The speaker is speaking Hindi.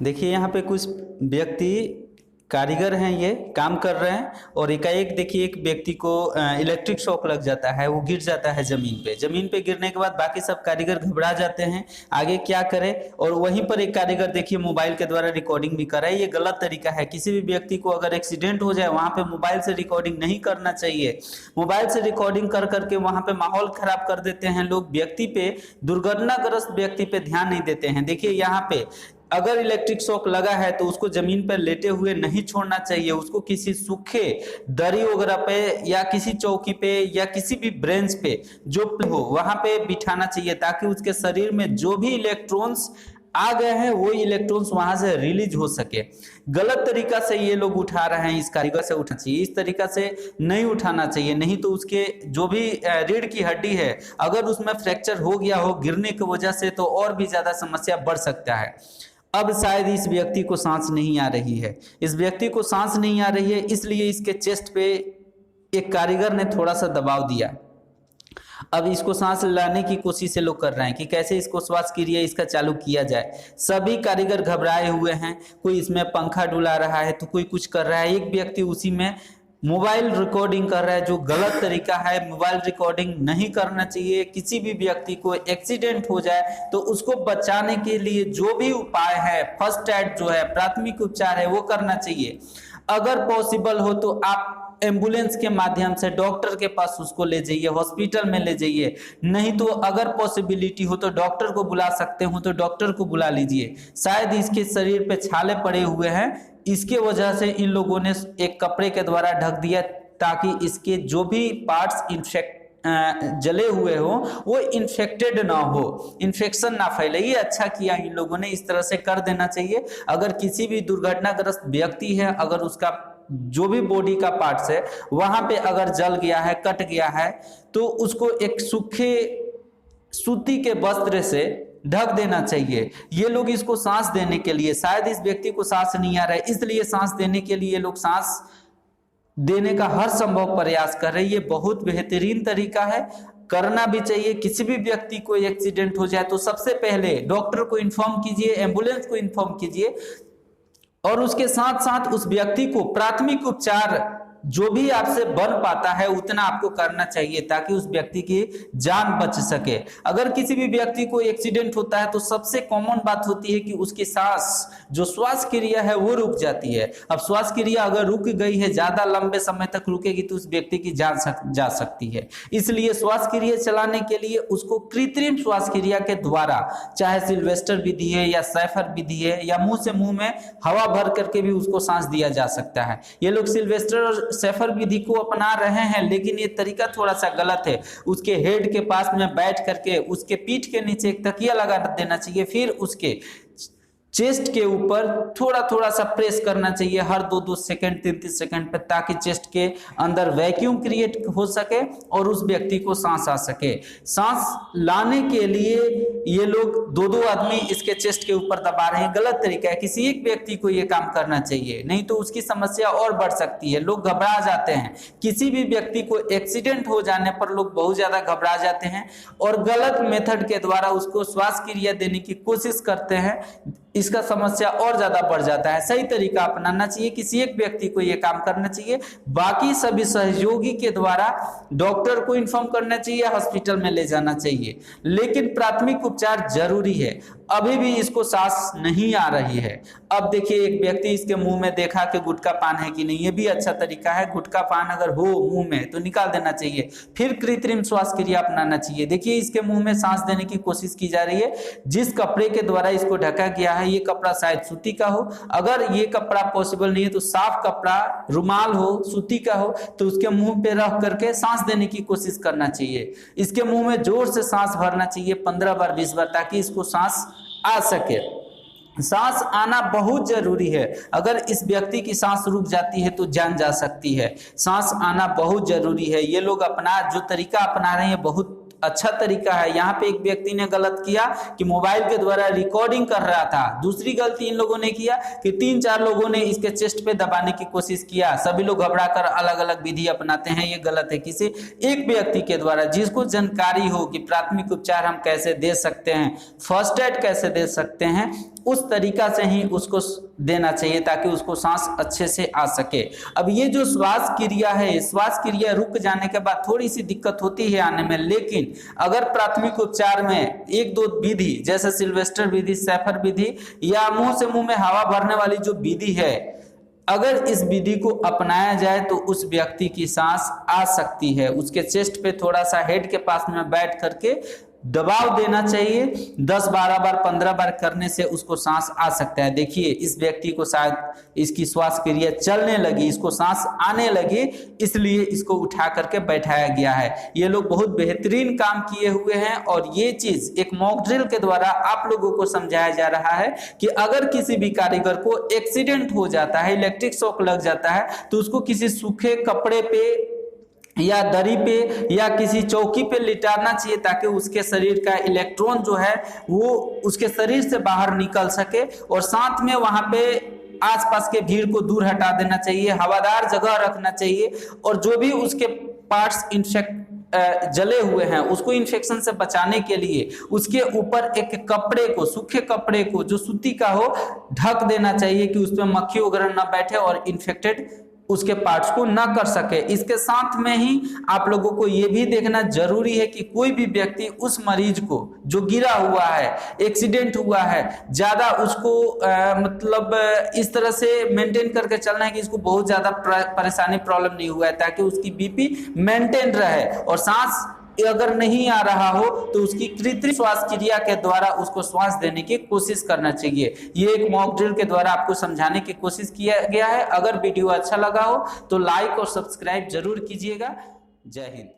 देखिए यहाँ पे कुछ व्यक्ति कारीगर हैं, ये काम कर रहे हैं और एकाएक देखिए एक व्यक्ति को इलेक्ट्रिक शॉक लग जाता है, वो गिर जाता है जमीन पे गिरने के बाद बाकी सब कारीगर घबरा जाते हैं, आगे क्या करें। और वहीं पर एक कारीगर देखिए मोबाइल के द्वारा रिकॉर्डिंग भी कर रहा है। ये गलत तरीका है। किसी भी व्यक्ति को अगर एक्सीडेंट हो जाए वहां पे मोबाइल से रिकॉर्डिंग नहीं करना चाहिए। मोबाइल से रिकॉर्डिंग कर करके वहां पे माहौल खराब कर देते हैं लोग, व्यक्ति पे, दुर्घटनाग्रस्त व्यक्ति पे ध्यान नहीं देते हैं। देखिए यहाँ पे अगर इलेक्ट्रिक शॉक लगा है तो उसको जमीन पर लेटे हुए नहीं छोड़ना चाहिए, उसको किसी सूखे दरी वगैरह पे या किसी चौकी पे या किसी भी ब्रेंच पे जो हो वहां पे बिठाना चाहिए, ताकि उसके शरीर में जो भी इलेक्ट्रॉन्स आ गए हैं वो इलेक्ट्रॉन्स वहां से रिलीज हो सके। गलत तरीका से ये लोग उठा रहे हैं, इस कारीगर से उठाना चाहिए, इस तरीका से नहीं उठाना चाहिए, नहीं तो उसके जो भी रीढ़ की हड्डी है अगर उसमें फ्रैक्चर हो गया हो गिरने की वजह से तो और भी ज्यादा समस्या बढ़ सकता है। अब शायद इस व्यक्ति को सांस नहीं आ रही है, इस व्यक्ति को सांस नहीं आ रही है, इसलिए इसके चेस्ट पे एक कारीगर ने थोड़ा सा दबाव दिया। अब इसको सांस लाने की कोशिश से लोग कर रहे हैं कि कैसे इसको श्वास क्रिया इसका चालू किया जाए। सभी कारीगर घबराए हुए हैं, कोई इसमें पंखा डुला रहा है तो कोई कुछ कर रहा है। एक व्यक्ति उसी में मोबाइल रिकॉर्डिंग कर रहा है, जो गलत तरीका है। मोबाइल रिकॉर्डिंग नहीं करना चाहिए। किसी भी व्यक्ति को एक्सीडेंट हो जाए तो उसको बचाने के लिए जो भी उपाय है, फर्स्ट एड जो है, प्राथमिक उपचार है, वो करना चाहिए। अगर पॉसिबल हो तो आप एम्बुलेंस के माध्यम से डॉक्टर के पास उसको ले जाइए, हॉस्पिटल में ले जाइए। नहीं तो अगर पॉसिबिलिटी हो तो डॉक्टर को बुला सकते हो तो डॉक्टर को बुला लीजिए। शायद इसके शरीर पे छाले पड़े हुए हैं, इसके वजह से इन लोगों ने एक कपड़े के द्वारा ढक दिया ताकि इसके जो भी पार्ट्स जले हुए हो वो इन्फेक्टेड ना हो, इन्फेक्शन ना फैले। ये अच्छा किया इन लोगों ने, इस तरह से कर देना चाहिए। अगर किसी भी दुर्घटनाग्रस्त व्यक्ति है, अगर उसका जो भी बॉडी का पार्ट्स है वहां पे अगर जल गया है, कट गया है, तो उसको एक सूखे सूती के वस्त्र से ढक देना चाहिए। ये लोग इसको सांस देने के लिए, शायद इस व्यक्ति को सांस नहीं आ रहा है इसलिए सांस देने के लिए लोग सांस देने का हर संभव प्रयास कर रहे हैं। ये बहुत बेहतरीन तरीका है, करना भी चाहिए। किसी भी व्यक्ति को एक्सीडेंट हो जाए तो सबसे पहले डॉक्टर को इन्फॉर्म कीजिए, एम्बुलेंस को इन्फॉर्म कीजिए और उसके साथ साथ उस व्यक्ति को प्राथमिक उपचार जो भी आपसे बन पाता है उतना आपको करना चाहिए ताकि उस व्यक्ति की जान बच सके। अगर किसी भी व्यक्ति को एक्सीडेंट होता है तो सबसे कॉमन बात होती है कि उसकी सांस, जो श्वास क्रिया है वो रुक जाती है। अब श्वास क्रिया अगर रुक गई है, ज्यादा लंबे समय तक रुकेगी तो उस व्यक्ति की जान जा सकती है। इसलिए श्वास क्रिया चलाने के लिए उसको कृत्रिम श्वास क्रिया के द्वारा, चाहे सिल्वेस्टर विधि है या सैफर विधि है या मुंह से मुंह में हवा भर करके भी उसको सांस दिया जा सकता है। ये लोग सिल्वेस्टर और सैफर विधि को अपना रहे हैं, लेकिन ये तरीका थोड़ा सा गलत है। उसके हेड के पास में बैठ करके उसके पीठ के नीचे एक तकिया लगा देना चाहिए, फिर उसके चेस्ट के ऊपर थोड़ा थोड़ा सा प्रेस करना चाहिए हर 2-2 सेकंड, 3-3 सेकंड पे, ताकि चेस्ट के अंदर वैक्यूम क्रिएट हो सके और उस व्यक्ति को सांस आ सके। सांस लाने के लिए ये लोग 2-2 आदमी इसके चेस्ट के ऊपर दबा रहे हैं, गलत तरीका है। किसी एक व्यक्ति को ये काम करना चाहिए, नहीं तो उसकी समस्या और बढ़ सकती है। लोग घबरा जाते हैं, किसी भी व्यक्ति को एक्सीडेंट हो जाने पर लोग बहुत ज्यादा घबरा जाते हैं और गलत मेथड के द्वारा उसको श्वास क्रिया देने की कोशिश करते हैं। इसका समस्या और ज्यादा बढ़ जाता है। सही तरीका अपनाना चाहिए, किसी एक व्यक्ति को यह काम करना चाहिए, बाकी सभी सहयोगी के द्वारा डॉक्टर को इन्फॉर्म करना चाहिए, हॉस्पिटल में ले जाना चाहिए। लेकिन प्राथमिक उपचार जरूरी है। अभी भी इसको सांस नहीं आ रही है। अब देखिए एक व्यक्ति इसके मुंह में देखा कि गुटखा पान है कि नहीं, ये भी अच्छा तरीका है। गुटखा पान अगर हो मुंह में तो निकाल देना चाहिए, फिर कृत्रिम श्वास क्रिया अपनाना चाहिए। देखिए इसके मुंह में सांस देने की कोशिश की जा रही है। जिस कपड़े के द्वारा इसको ढका गया है, ये कपड़ा शायद सूती का हो। अगर ये कपड़ा पॉसिबल नहीं है तो साफ कपड़ा, रुमाल हो, सूती का हो, तो उसके मुंह पे रख करके सांस देने की कोशिश करना चाहिए। इसके मुंह में जोर से सांस भरना चाहिए 15 बार 20 बार, ताकि इसको सांस आ सके। सांस आना बहुत जरूरी है। अगर इस व्यक्ति की सांस रुक जाती है तो जान जा सकती है। सांस आना बहुत जरूरी है। ये लोग अपना जो तरीका अपना रहे हैं बहुत अच्छा तरीका है। यहाँ पे एक व्यक्ति ने गलत किया कि मोबाइल के द्वारा रिकॉर्डिंग कर रहा था। दूसरी गलती इन लोगों ने किया कि 3-4 लोगों ने इसके चेस्ट पे दबाने की कोशिश किया। सभी लोग घबरा कर अलग अलग विधि अपनाते हैं, ये गलत है। किसी एक व्यक्ति के द्वारा जिसको जानकारी हो कि प्राथमिक उपचार हम कैसे दे सकते हैं, फर्स्ट एड कैसे दे सकते हैं, उस तरीका से ही उसको देना चाहिए ताकि उसको सांस अच्छे से आ सके। अब ये जो श्वास क्रिया है, श्वास क्रिया रुक जाने के बाद थोड़ी सी दिक्कत होती है आने में, लेकिन अगर प्राथमिक उपचार में एक दो विधि जैसे सिल्वेस्टर विधि, सैफर विधि या मुंह से मुंह में हवा भरने वाली जो विधि है, अगर इस विधि को अपनाया जाए तो उस व्यक्ति की सांस आ सकती है। उसके चेस्ट पे थोड़ा सा हेड के पास में बैठ करके दबाव देना चाहिए, 10-12 बार 15 बार करने से उसको सांस आ सकता है। देखिए इस व्यक्ति को शायद इसकी श्वास क्रिया चलने लगी, इसको सांस आने लगी, इसलिए इसको उठा करके बैठाया गया है। ये लोग बहुत बेहतरीन काम किए हुए हैं और ये चीज एक मॉक ड्रिल के द्वारा आप लोगों को समझाया जा रहा है कि अगर किसी भी कारीगर को एक्सीडेंट हो जाता है, इलेक्ट्रिक शॉक लग जाता है, तो उसको किसी सूखे कपड़े पे या दरी पे या किसी चौकी पे लिटाना चाहिए ताकि उसके शरीर का इलेक्ट्रॉन जो है वो उसके शरीर से बाहर निकल सके, और साथ में वहां पे आसपास के भीड़ को दूर हटा देना चाहिए, हवादार जगह रखना चाहिए, और जो भी उसके पार्ट्स जले हुए हैं उसको इन्फेक्शन से बचाने के लिए उसके ऊपर एक कपड़े को, सूखे कपड़े को जो सूती का हो, ढक देना चाहिए कि उसमें मक्खी वगैरह ना बैठे और इन्फेक्टेड उसके पार्ट्स को ना कर सके। इसके साथ में ही आप लोगों को यह भी देखना जरूरी है कि कोई भी व्यक्ति उस मरीज को जो गिरा हुआ है, एक्सीडेंट हुआ है, ज्यादा उसको मतलब इस तरह से मेंटेन करके चलना है कि इसको बहुत ज्यादा परेशानी प्रॉब्लम नहीं हुआ है, ताकि उसकी बीपी मेंटेन रहे, और सांस अगर नहीं आ रहा हो तो उसकी कृत्रिम श्वास क्रिया के द्वारा उसको श्वास देने की कोशिश करना चाहिए। ये एक मॉक ड्रिल के द्वारा आपको समझाने की कोशिश किया गया है। अगर वीडियो अच्छा लगा हो तो लाइक और सब्सक्राइब जरूर कीजिएगा। जय हिंद।